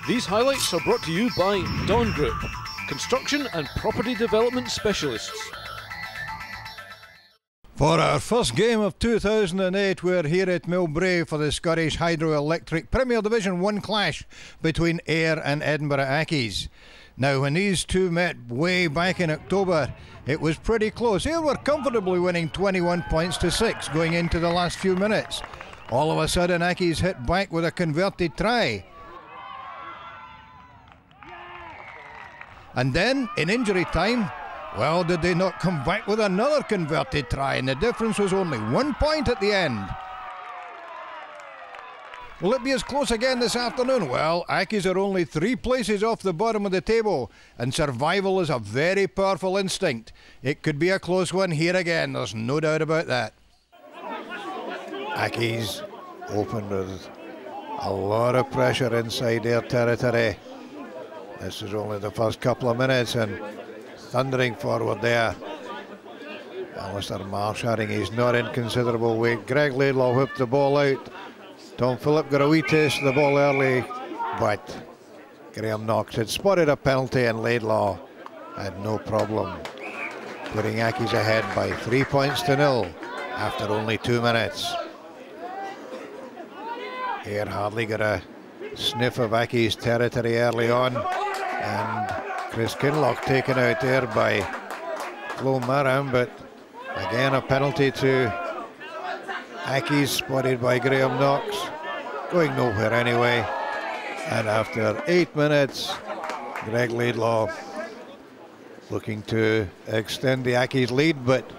These highlights are brought to you by Dawn Group, construction and property development specialists. For our first game of 2008, we're here at Millbrae for the Scottish Hydroelectric Premier Division 1 clash between Ayr and Edinburgh Accies. Now, when these two met way back in October, it was pretty close. Ayr were comfortably winning 21 points to 6 going into the last few minutes. All of a sudden, Accies hit back with a converted try. And then, in injury time, well, did they not come back with another converted try, and the difference was only 1 point at the end. Will it be as close again this afternoon? Well, Accies are only 3 places off the bottom of the table, and survival is a very powerful instinct. It could be a close one here again, there's no doubt about that. Accies opened with a lot of pressure inside their territory. This is only the first couple of minutes, and thundering forward there. Alistair Marsh adding he's not in considerable weight. Greg Laidlaw whipped the ball out. Tom Phillip got a wee taste of the ball early, but Graham Knox had spotted a penalty and Laidlaw had no problem putting Accies ahead by 3 points to 0 after only 2 minutes. Ayr hardly got a sniff of Accies territory early on, and Chris Kinloch taken out there by Flo Maram, but again a penalty to Accies spotted by Graham Knox, going nowhere anyway. And after 8 minutes, Greg Laidlaw looking to extend the Accies lead, but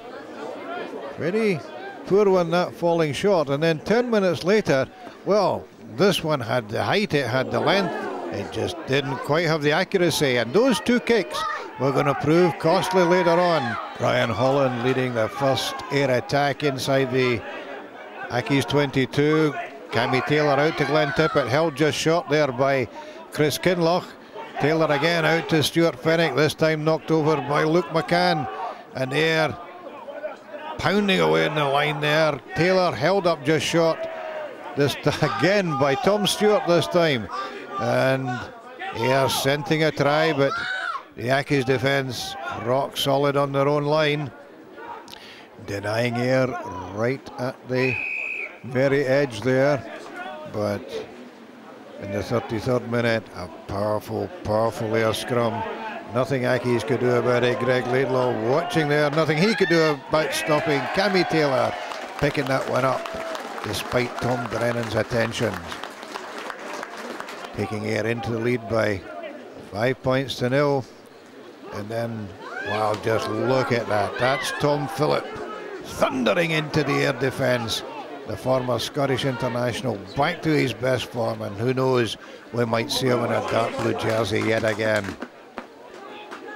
pretty poor one that, falling short. And then 10 minutes later, well, this one had the height, it had the length, it just didn't quite have the accuracy, and those 2 kicks were going to prove costly later on. Brian Holland leading the first Ayr attack inside the Accies 22. Cammy Taylor out to Glenn Tippett, held just short there by Chris Kinloch. Taylor again out to Stuart Fenwick, this time knocked over by Luke McCann, and Ayr pounding away in the line there. Taylor held up just short, this again by Tom Stewart this time, and Ayr scenting a try, but the Accies defence rock solid on their own line, denying Ayr right at the very edge there. But in the 33rd minute, a powerful Ayr scrum. Nothing Accies could do about it. Greg Laidlaw watching there, nothing he could do about stopping Cammy Taylor picking that one up despite Tom Drennan's attentions. Taking Ayr into the lead by 5 points to 0. And then, wow, just look at that. That's Tom Phillip thundering into the Ayr defence. The former Scottish international back to his best form, and who knows, we might see him in a dark blue jersey yet again.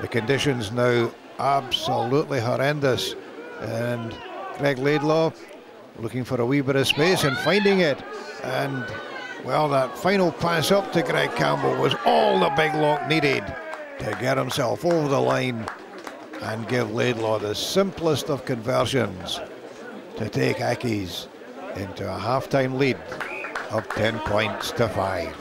The conditions now absolutely horrendous, and Greg Laidlaw looking for a wee bit of space and finding it, and well, that final pass up to Greg Campbell was all the big lock needed to get himself over the line and give Laidlaw the simplest of conversions to take Accies into a half-time lead of 10 points to 5.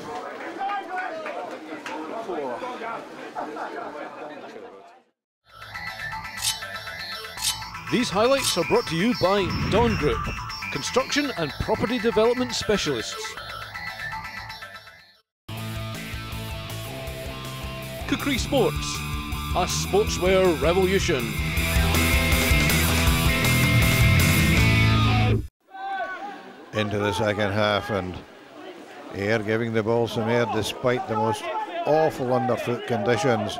These highlights are brought to you by Dawn Group, construction and property development specialists. Kukri Sports, a sportswear revolution. Into the second half, and Ayr giving the ball some air despite the most awful underfoot conditions.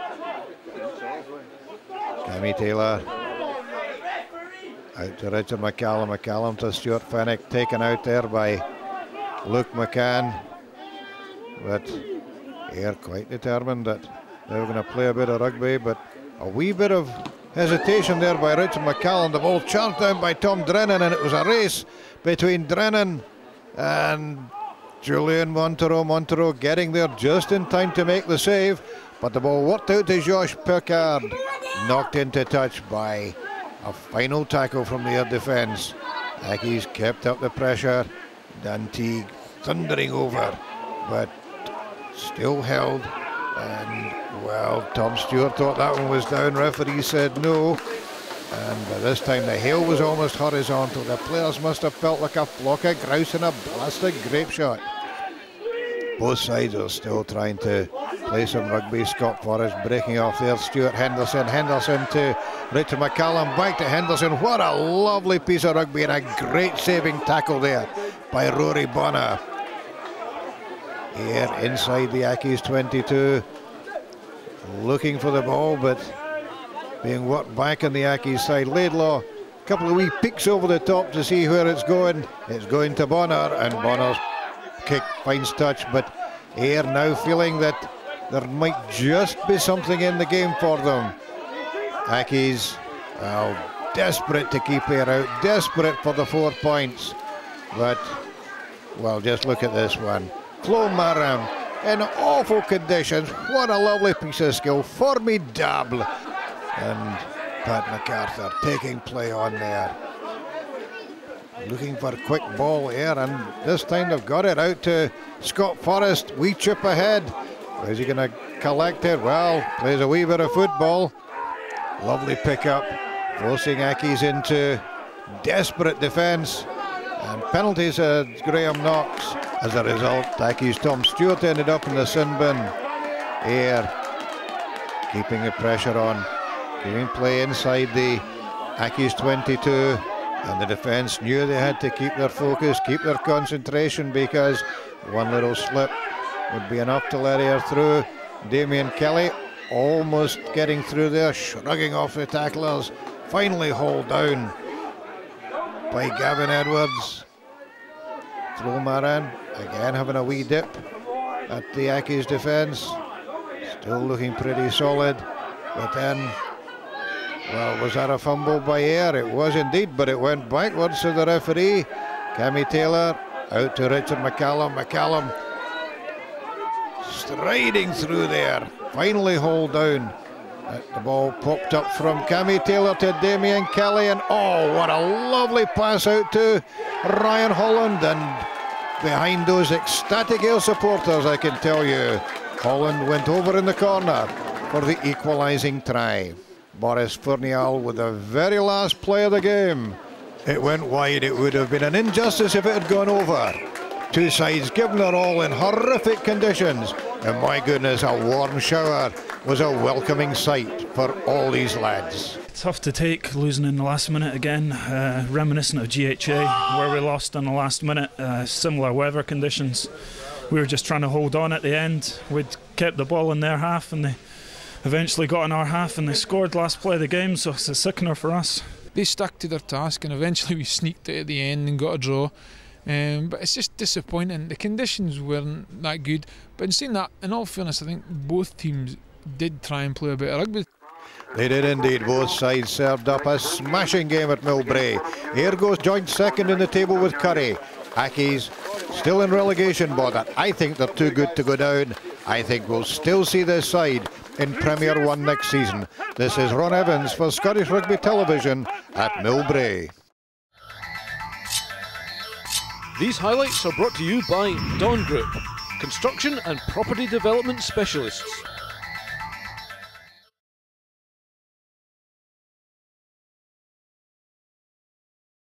Cammy Taylor out to Richard McCallum, McCallum to Stuart Fenwick, taken out there by Luke McCann, but Ayr quite determined that they were going to play a bit of rugby, but a wee bit of hesitation there by Richard McCallum. The ball charged down by Tom Drennan, and it was a race between Drennan and Julian Monteiro. Monteiro getting there just in time to make the save, but the ball worked out to Josh Pickard, knocked into touch by a final tackle from the Ayr defence. Accies kept up the pressure. Dan Teague thundering over, but still held, and well, Tom Stewart thought that one was down. Referee said no, and by this time the hail was almost horizontal. The players must have felt like a flock of grouse in a blasted grape shot. Both sides are still trying to play some rugby. Scott Forrest breaking off there. Stuart Henderson to Richard McCallum, back to Henderson. What a lovely piece of rugby and a great saving tackle there by Rory Bonner. Here inside the Accies 22, looking for the ball, but being worked back on the Accies side. Laidlaw, a couple of wee peeks over the top to see where it's going. It's going to Bonner, and Bonner's kick finds touch, but Ayr now feeling that there might just be something in the game for them. Accies, well, desperate to keep Ayr out, desperate for the 4 points, but, well, just look at this one. Flo Maram in awful conditions. What a lovely piece of skill, formidable. And Pat MacArthur taking play on there. Looking for a quick ball here, and this time they've got it out to Scott Forrest. Wee chip ahead. Is he going to collect it? Well, plays a wee bit of football. Lovely pick-up, forcing Accies into desperate defence. And penalties Graham Knox. As a result, Accies Tom Stewart ended up in the sin bin. Ayr keeping the pressure on, giving play inside the Accies 22. And the defence knew they had to keep their focus, keep their concentration, because one little slip would be enough to let Ayr through. Damien Kelly almost getting through there, shrugging off the tacklers. Finally hauled down by Gavin Edwards. Flo Maran again having a wee dip at the Accies defence. Still looking pretty solid, but then, well, was that a fumble by Ayr? It was indeed, but it went backwards to the referee. Cammy Taylor out to Richard McCallum. McCallum striding through there, finally hauled down. The ball popped up from Cammy Taylor to Damien Kelly, and oh, what a lovely pass out to Ryan Holland. And behind those ecstatic Ayr supporters, I can tell you, Holland went over in the corner for the equalising try. Boris Furnial with the very last play of the game. It went wide. It would have been an injustice if it had gone over. Two sides giving their all in horrific conditions, and my goodness, a warm shower was a welcoming sight for all these lads. Tough to take, losing in the last minute again, reminiscent of GHA where we lost in the last minute. Similar weather conditions. We were just trying to hold on at the end. We'd kept the ball in their half, and they eventually got in our half, and they scored last play of the game, so it's a sickener for us. They stuck to their task, and eventually we sneaked it at the end and got a draw. But it's just disappointing. The conditions weren't that good. But in saying that, in all fairness, I think both teams did try and play a bit of rugby. They did indeed. Both sides served up a smashing game at Millbrae. Ayr goes joint second in the table with Curry. Accies still in relegation bother. I think they're too good to go down. I think we'll still see this side in Premier 1 next season. This is Ron Evans for Scottish Rugby Television at Millbrae. These highlights are brought to you by Dawn Group, construction and property development specialists.